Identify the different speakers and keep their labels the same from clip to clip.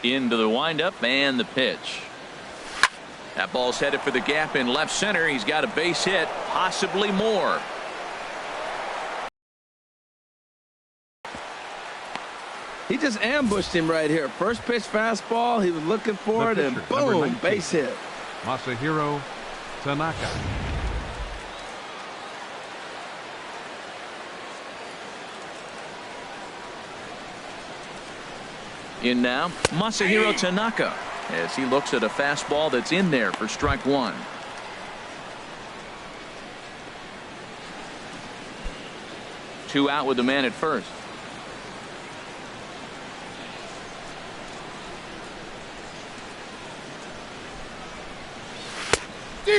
Speaker 1: Into the windup and the pitch. That ball's headed for the gap in left center. He's got a base hit, possibly more.
Speaker 2: He just ambushed him right here. First pitch fastball. He was looking for it, and boom, base hit.
Speaker 3: Masahiro Tanaka.
Speaker 1: In now, Masahiro Tanaka, as he looks at a fastball that's in there for strike one. Two out with the man at first.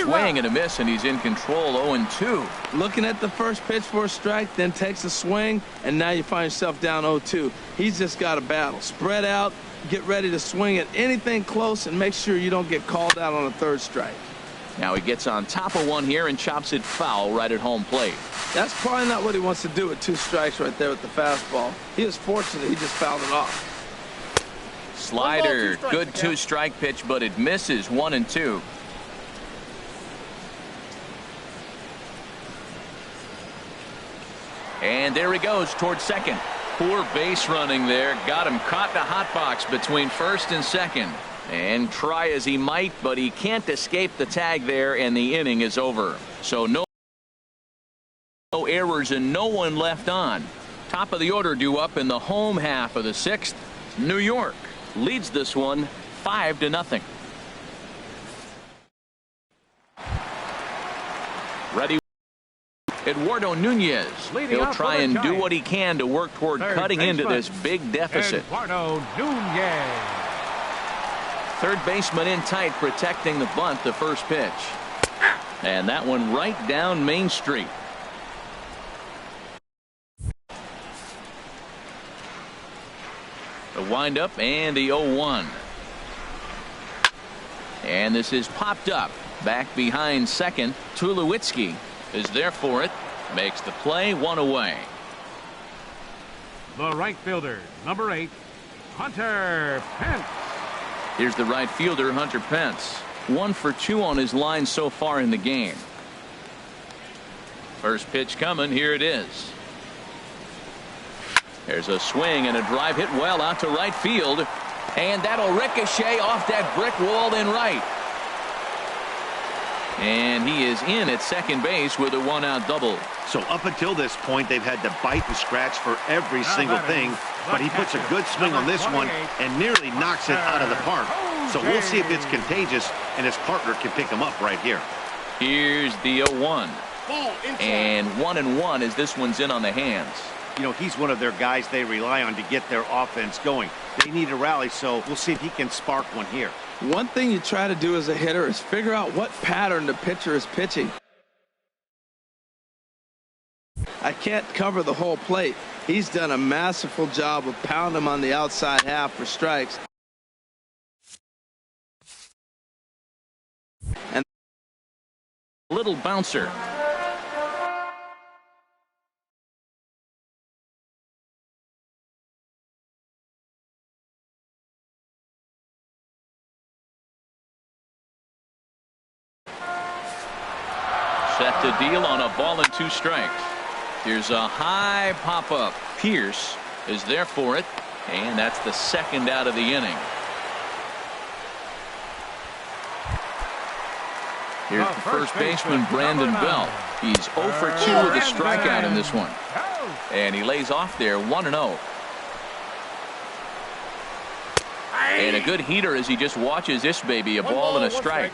Speaker 1: Swing and a miss, and he's in control. 0-2.
Speaker 2: Looking at the first pitch for a strike, then takes a swing, and now you find yourself down 0-2. He's just got a battle. Spread out, get ready to swing at anything close, and make sure you don't get called out on a third strike.
Speaker 1: Now he gets on top of one here and chops it foul right at home plate.
Speaker 2: That's probably not what he wants to do with two strikes right there with the fastball. He is fortunate he just fouled it off.
Speaker 1: Slider, good two-strike pitch, but it misses. 1-2. And there he goes towards second. Poor base running there. Got him caught in a hot box between first and second. And try as he might, but he can't escape the tag there, and the inning is over. So no errors and no one left on. Top of the order due up in the home half of the sixth. New York leads this one 5-0. Ready. Eduardo Nunez. He'll try and do what he can to work toward cutting into this big deficit.
Speaker 3: Eduardo Nunez.
Speaker 1: Third baseman in tight, protecting the bunt. The first pitch, and that one right down Main Street. The windup and the 0-1. And this is popped up back behind second. Tulowitzki is there for it, makes the play, one away.
Speaker 3: The right fielder, number 8, Hunter Pence.
Speaker 1: Here's the right fielder, Hunter Pence. 1 for 2 on his line so far in the game. First pitch coming, here it is. There's a swing and a drive hit well out to right field, and that'll ricochet off that brick wall in right. And he is in at second base with a 1-out double.
Speaker 4: So up until this point, they've had to bite and scratch for every single thing, but he puts a good swing on this one and nearly knocks it out of the park. So we'll see if it's contagious and his partner can pick him up right here.
Speaker 1: Here's the 0-1. And 1-1 as this one's in on the hands.
Speaker 4: You know, he's one of their guys they rely on to get their offense going. They need a rally, so we'll see if he can spark one here.
Speaker 2: One thing you try to do as a hitter is figure out what pattern the pitcher is pitching. I can't cover the whole plate. He's done a masterful job of pounding him on the outside half for strikes. And
Speaker 1: little bouncer. Set to deal on a ball and 2 strikes. Here's a high pop-up. Pierce is there for it, and that's the second out of the inning. Here's the first baseman, Brandon Belt. He's 0 for 2 with a strikeout in this one. And he lays off there, 1-0. And a good heater as he just watches this baby, a ball and a strike.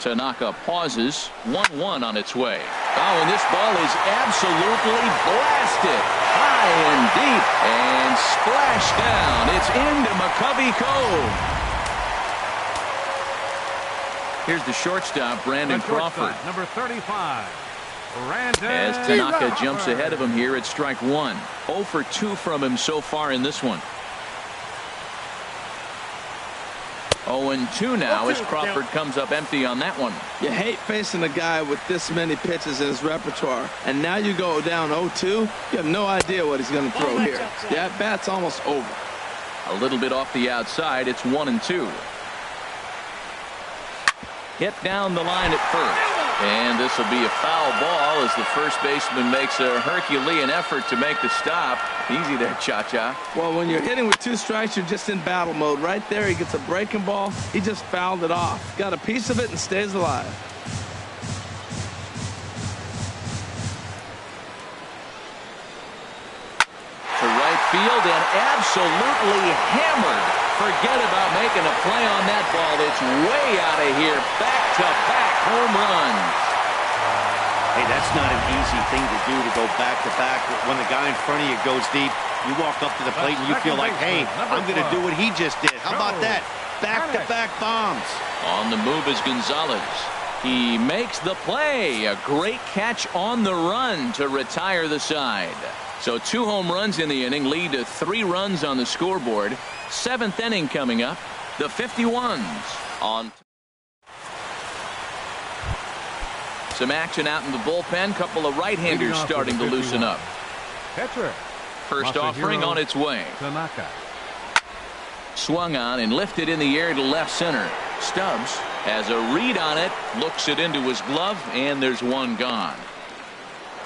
Speaker 1: Tanaka pauses. 1-1 on its way. Oh, and this ball is absolutely blasted high and deep and splashed down. It's into McCovey Cove. Here's the shortstop, Brandon Crawford.
Speaker 3: Number 35, Brandon.
Speaker 1: As Tanaka jumps ahead of him here at strike 1. 0 for 2 from him so far in this one. 0-2 now as Crawford comes up empty on that one.
Speaker 2: You hate facing a guy with this many pitches in his repertoire, and now you go down 0-2. You have no idea what he's going to throw here. The at-bat's almost over.
Speaker 1: A little bit off the outside. It's 1-2. Hit down the line at first. And this will be a foul ball as the first baseman makes a Herculean effort to make the stop. Easy there, Cha-Cha.
Speaker 2: Well, when you're hitting with 2 strikes, you're just in battle mode. Right there, he gets a breaking ball. He just fouled it off. Got a piece of it and stays alive.
Speaker 1: To right field and absolutely hammered. Forget about making a play on that ball. It's way out of here. Back-to-back home runs.
Speaker 4: Hey, that's not an easy thing to do, to go back-to-back. When the guy in front of you goes deep, you walk up to the plate and you feel like, hey, I'm going to do what he just did. How about that? Back-to-back bombs.
Speaker 1: On the move is Gonzalez. He makes the play. A great catch on the run to retire the side. So 2 home runs in the inning lead to 3 runs on the scoreboard. 7th inning coming up. The 51s on. Some action out in the bullpen. Couple of right-handers starting to loosen up.
Speaker 3: Pitcher.
Speaker 1: First offering on its way.
Speaker 3: Tanaka.
Speaker 1: Swung on and lifted in the air to left center. Stubbs has a read on it. Looks it into his glove, and there's one gone.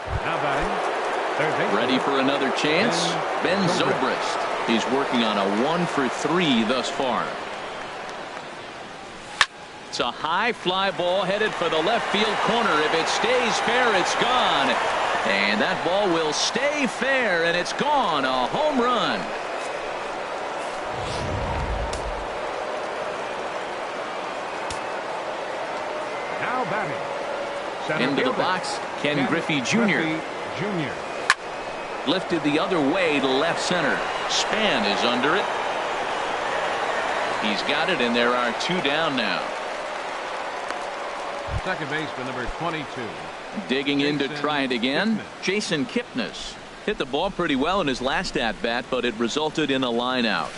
Speaker 3: Now batting.
Speaker 1: Ready for another chance? Ben Zobrist. He's working on a 1 for 3 thus far. It's a high fly ball headed for the left field corner. If it stays fair, it's gone. And that ball will stay fair, and it's gone. A home run.
Speaker 3: Now batting. Center
Speaker 1: Into the
Speaker 3: fielder.
Speaker 1: box, Ken Griffey Jr. Lifted the other way to left center. Span is under it. He's got it, and there are 2 down now.
Speaker 3: Second baseman number 22.
Speaker 1: Digging in to try it again. Jason Kipnis hit the ball pretty well in his last at bat, but it resulted in a line out.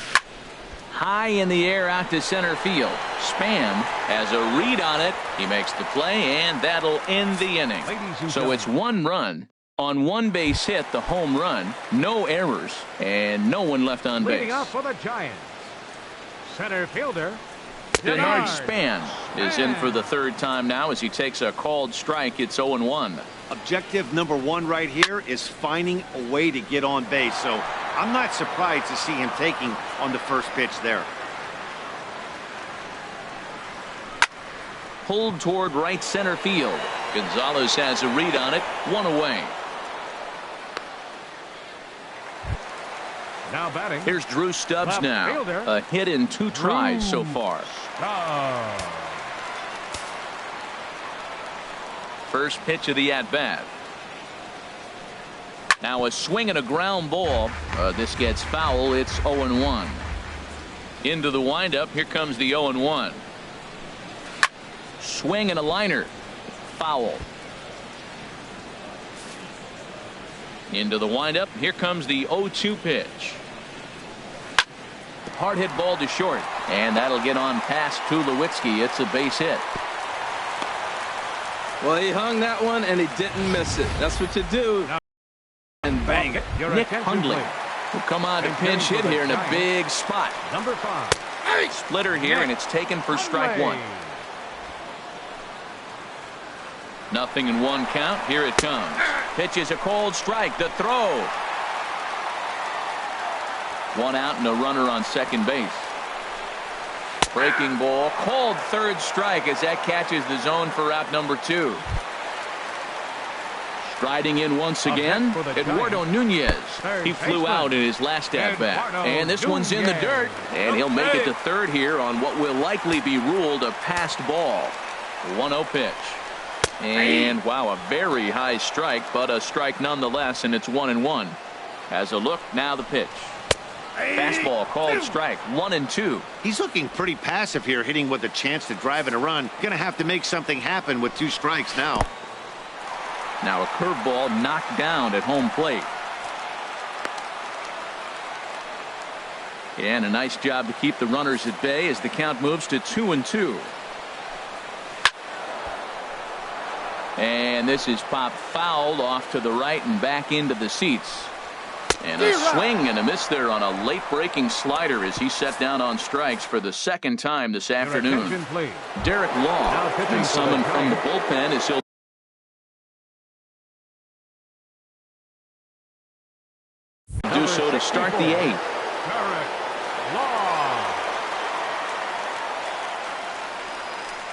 Speaker 1: High in the air out to center field. Span has a read on it. He makes the play, and that'll end the inning. So it's 1 run on 1 base hit, the home run, no errors, and no one left on base.
Speaker 3: Leading off for the Giants. Center fielder.
Speaker 1: Denard Span is in for the 3rd time now as he takes a called strike. It's 0-1.
Speaker 4: Objective number 1 right here is finding a way to get on base. So I'm not surprised to see him taking on the first pitch there.
Speaker 1: Pulled toward right center field. Gonzalez has a read on it. 1 away.
Speaker 3: Now batting.
Speaker 1: Here's Drew Stubbs
Speaker 3: Left
Speaker 1: now.
Speaker 3: fielder.
Speaker 1: A hit in 2 tries so far. First pitch of the at-bat. Now a swing and a ground ball. This gets foul. It's 0-1. Into the windup. Here comes the 0-1. Swing and a liner. Foul. Into the windup. Here comes the 0-2 pitch. Hard hit ball to short, and that'll get on past Tulowitzki. It's a base hit.
Speaker 2: Well, he hung that one, and he didn't miss it. That's what you do. And bang it.
Speaker 1: Nick Hundley will come on to pinch hit here in a big spot.
Speaker 3: Number 5.
Speaker 1: Splitter here, and it's taken for strike 1. Nothing in 1 count. Here it comes. Pitch is a cold strike. The throw. 1 out and a runner on second base. Breaking ball. Called 3rd strike as that catches the zone for out number 2. Striding in once again, Eduardo Nunez. He flew out in his last at-bat. And this one's in the dirt. And he'll make it to 3rd here on what will likely be ruled a passed ball. 1-0 pitch. And wow, a very high strike, but a strike nonetheless, and it's 1-1. As a look, now the pitch. Fastball called strike. 1-2.
Speaker 4: He's looking pretty passive here, hitting with a chance to drive in a run. Gonna have to make something happen with 2 strikes now.
Speaker 1: Now a curveball knocked down at home plate. And a nice job to keep the runners at bay as the count moves to 2-2. And this is popped foul off to the right and back into the seats. And a swing and a miss there on a late breaking slider as he set down on strikes for the second time this afternoon. Derek Law been summoned from the bullpen as he'll do so to start the eighth.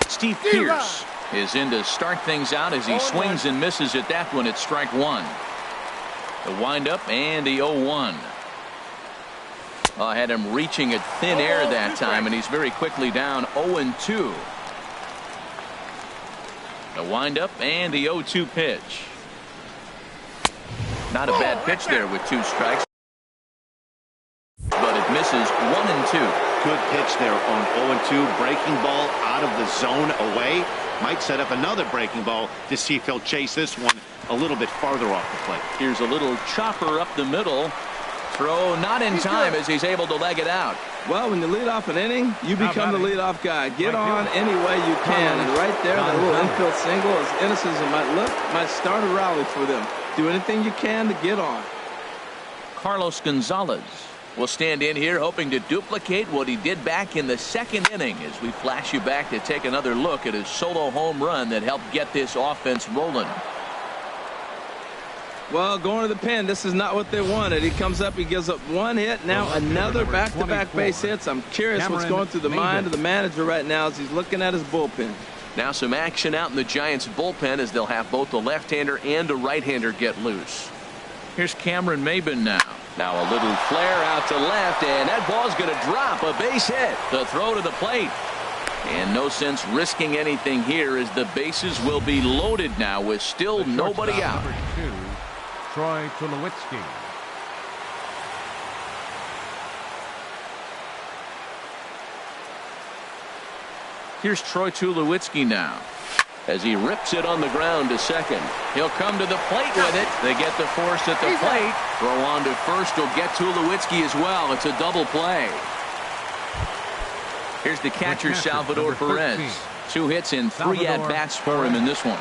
Speaker 1: Steve Pearce is in to start things out as he swings and misses at that one at strike one. The windup and the 0-1. Had him reaching at thin air that time, and he's very quickly down 0-2. The windup and the 0-2 pitch. Not a bad pitch there with 2 strikes, but it misses 1-2.
Speaker 4: Good pitch there on 0-2. Breaking ball out of the zone away. Might set up another breaking ball to see if he'll chase this one a little bit farther off the plate.
Speaker 1: Here's a little chopper up the middle. Throw not in time as he's able to leg it out.
Speaker 2: Well, when you lead off an inning, you become the leadoff guy. Get on any way you can. And right there, that little infield single, as innocent as it might look, might start a rally for them. Do anything you can to get on.
Speaker 1: Carlos Gonzalez will stand in here hoping to duplicate what he did back in the second inning as we flash you back to take another look at his solo home run that helped get this offense rolling.
Speaker 2: Well, going to the pen, this is not what they wanted. He comes up, he gives up 1 hit, now another back-to-back base hits. I'm curious what's going through the mind of the manager right now as he's looking at his bullpen.
Speaker 1: Now some action out in the Giants bullpen as they'll have both a left-hander and a right-hander get loose. Here's Cameron Maybin now. Now a little flare out to left, and that ball's going to drop. A base hit. The throw to the plate. And no sense risking anything here as the bases will be loaded now with still nobody out.
Speaker 3: Number 2, Troy Tulowitzki.
Speaker 1: Here's Troy Tulowitzki now as he rips it on the ground to second. He'll come to the plate with it. They get the force at the plate. Throw on to first will get Tulowitzki as well. It's a double play. Here's the catcher, Salvador Perez. 2 hits and 3 at-bats for him in this one.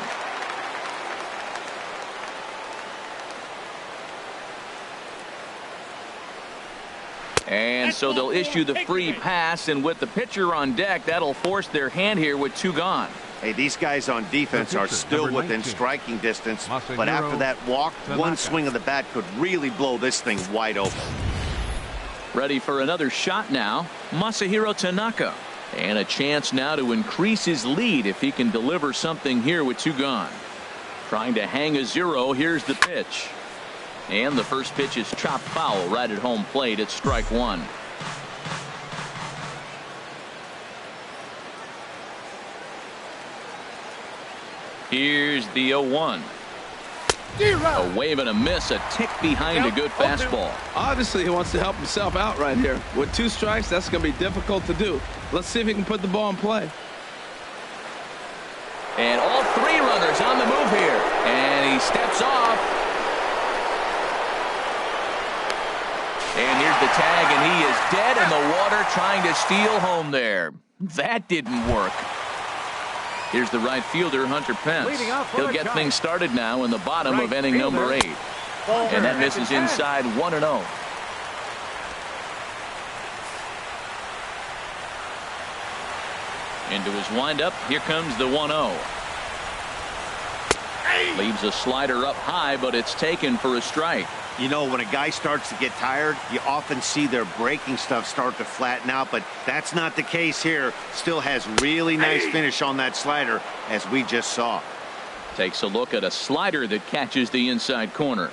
Speaker 1: And so they'll issue the free pass, and with the pitcher on deck, that'll force their hand here with 2 gone.
Speaker 4: Hey, these guys on defense are still within striking distance, but after that walk, one swing of the bat could really blow this thing wide open.
Speaker 1: Ready for another shot now, Masahiro Tanaka. And a chance now to increase his lead if he can deliver something here with 2 gone. Trying to hang a 0. Here's the pitch. And the first pitch is chopped foul right at home plate at strike 1. Here's the 0-1. A wave and a miss, a tick behind a good fastball.
Speaker 2: Obviously, he wants to help himself out right here. With 2 strikes, that's going to be difficult to do. Let's see if he can put the ball in play.
Speaker 1: And all 3 runners on the move here. And he steps off. And here's the tag, and he is dead in the water trying to steal home there. That didn't work. Here's the right fielder, Hunter Pence. He'll get things started now in the bottom of inning number 8. And that misses inside 1-0. Into his windup. Here comes the 1-0. Leaves a slider up high, but it's taken for a strike.
Speaker 4: You know, when a guy starts to get tired, you often see their breaking stuff start to flatten out, but that's not the case here. Still has really nice finish on that slider, as we just saw.
Speaker 1: Takes a look at a slider that catches the inside corner.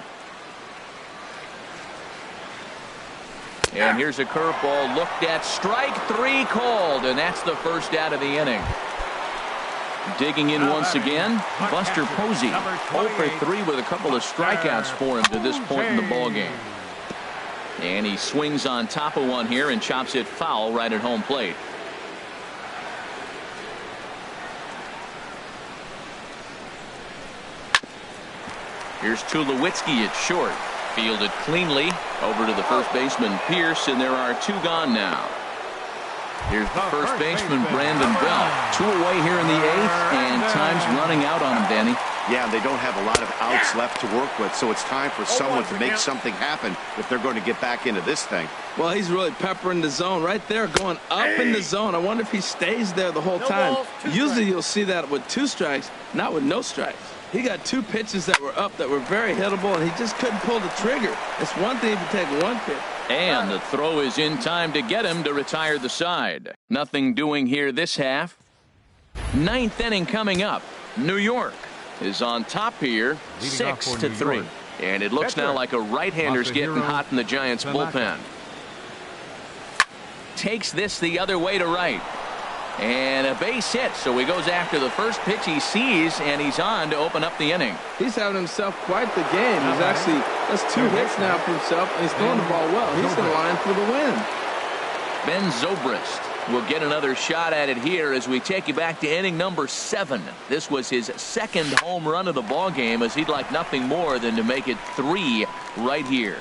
Speaker 1: And here's a curveball looked at. Strike 3 called, and that's the first out of the inning. Digging in once again, Buster Posey. 0 for 3 with a couple of strikeouts for him to this point in the ballgame. And he swings on top of one here and chops it foul right at home plate. Here's Tulowitzki at short. Fielded cleanly over to the first baseman Pearce, and there are 2 gone now. Here's the first baseman, Brandon Belt. 2 away here in the 8th, and time's running out on him, Danny.
Speaker 4: Yeah, they don't have a lot of outs left to work with, so it's time for someone to make something happen if they're going to get back into this thing.
Speaker 2: Well, he's really peppering the zone right there, going up in the zone. I wonder if he stays there the whole time. Usually you'll see that with 2 strikes, not with no strikes. He got 2 pitches that were up that were very hittable, and he just couldn't pull the trigger. It's one thing if you take 1 pitch.
Speaker 1: And the throw is in time to get him to retire the side. Nothing doing here this half. 9th inning coming up. New York is on top here, 6-3. And it looks now like a right-hander's getting hot in the Giants bullpen. Takes this the other way to right. And a base hit, so he goes after the first pitch he sees, and he's on to open up the inning.
Speaker 2: He's having himself quite the game. That's 2 hits now for himself, and he's throwing the ball well. He's in line for the win.
Speaker 1: Ben Zobrist will get another shot at it here as we take you back to inning number 7. This was his 2nd home run of the ball game, as he'd like nothing more than to make it 3 right here.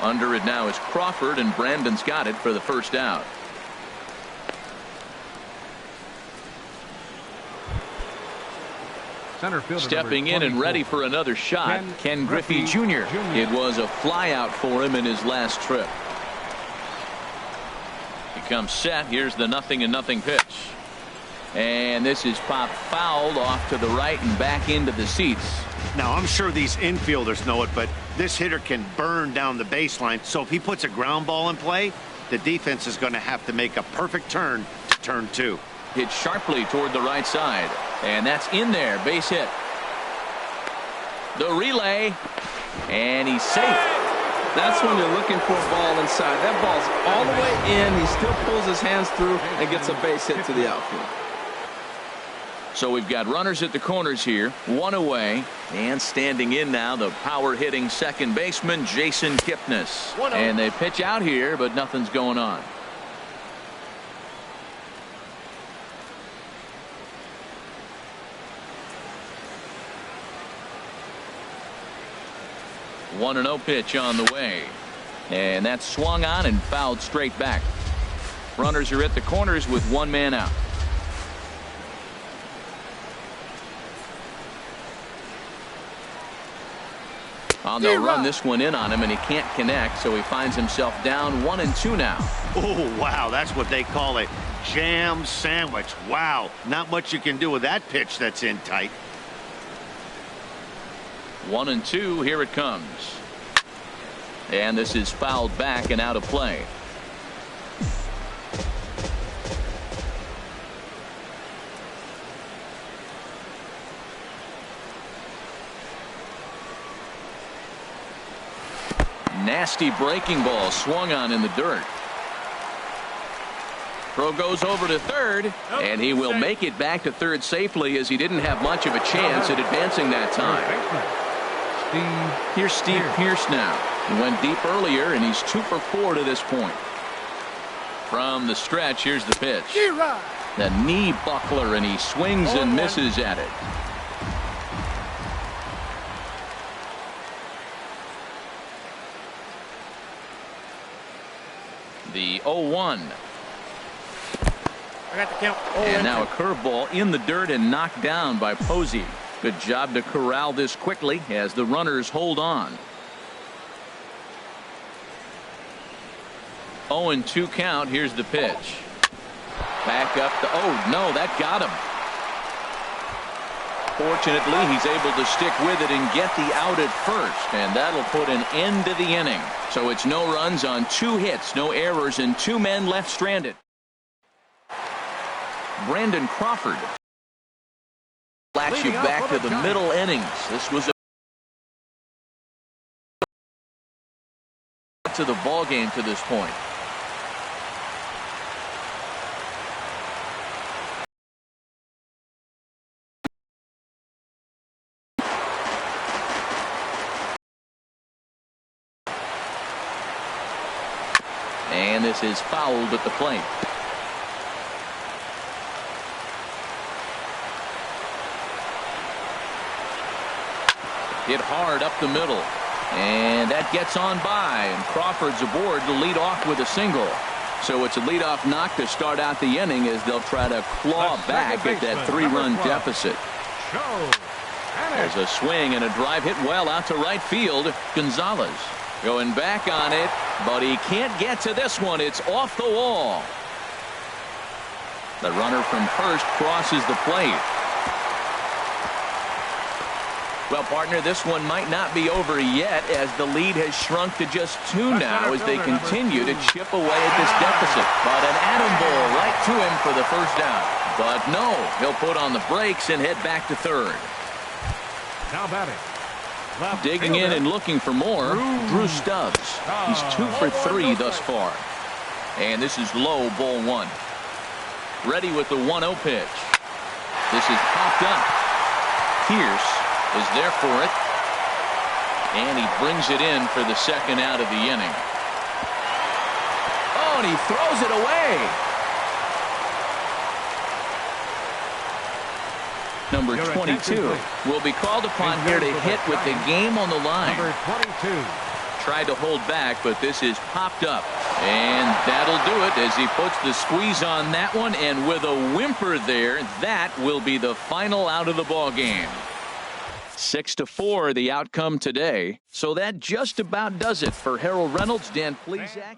Speaker 1: Under it now is Crawford, and Brandon's got it for the first out. Stepping in and ready for another shot, Ken Griffey Jr. It was a flyout for him in his last trip. He comes set. Here's the 0-0 pitch. And this is popped fouled off to the right and back into the seats.
Speaker 4: Now, I'm sure these infielders know it, but this hitter can burn down the baseline. So if he puts a ground ball in play, the defense is going to have to make a perfect turn to turn 2.
Speaker 1: Hit sharply toward the right side. And that's in there. Base hit. The relay. And he's safe.
Speaker 2: That's when you're looking for a ball inside. That ball's all the way in. He still pulls his hands through and gets a base hit to the outfield.
Speaker 1: So we've got runners at the corners here. 1 away. And standing in now, the power hitting second baseman, Jason Kipnis. And they pitch out here, but nothing's going on. One 1-0 pitch on the way. And that's swung on and fouled straight back. Runners are at the corners with 1 man out. On the run, this one in on him, and he can't connect, so he finds himself down 1-2 now.
Speaker 4: Oh, wow, that's what they call a jam sandwich. Wow, not much you can do with that pitch that's in tight.
Speaker 1: 1-2, here it comes. And this is fouled back and out of play. Nasty breaking ball swung on in the dirt. Throw goes over to third, and he will make it back to third safely, as he didn't have much of a chance at advancing that time. Here's Steve Pearce now. He went deep earlier, and he's 2 for 4 to this point. From the stretch, here's the pitch. The knee buckler, and he swings and misses at it. The 0-1.
Speaker 5: I got the count.
Speaker 1: And now a curveball in the dirt and knocked down by Posey. Good job to corral this quickly as the runners hold on. 0-2 count. Here's the pitch. Back up to, oh no, that got him. Fortunately, he's able to stick with it and get the out at first, and that'll put an end to the inning. So it's no runs on 2 hits, no errors, and 2 men left stranded. Brandon Crawford lacks you back to the middle innings. This was to the ball game to this point. And this is fouled at the plate. Hit hard up the middle. And that gets on by. And Crawford's aboard to lead off with a single. So it's a leadoff knock to start out the inning as they'll try to claw back at that 3-run deficit.
Speaker 3: Go.
Speaker 1: There's a swing and a drive hit well out to right field. Gonzalez going back on it, but he can't get to this one. It's off the wall. The runner from first crosses the plate. Well, partner, this one might not be over yet as the lead has shrunk to just 2 now as they continue to chip away at this deficit. But an atom ball right to him for the first down. But no, he'll put on the brakes and head back to third.
Speaker 3: Now batting.
Speaker 1: Digging in and looking for more, Drew Stubbs. He's 2 for 3 thus far. And this is low, ball 1. Ready with the 1-0 pitch. This is popped up. Pierce is there for it. And he brings it in for the second out of the inning. Oh, and he throws it away. Number 22 will be called upon here to hit with the game on the line.
Speaker 3: Number 22.
Speaker 1: Tried to hold back, but this is popped up. And that'll do it as he puts the squeeze on that one. And with a whimper there, that will be the final out of the ball game. 6-4 the outcome today. So that just about does it for Harold Reynolds, Dan Plesac.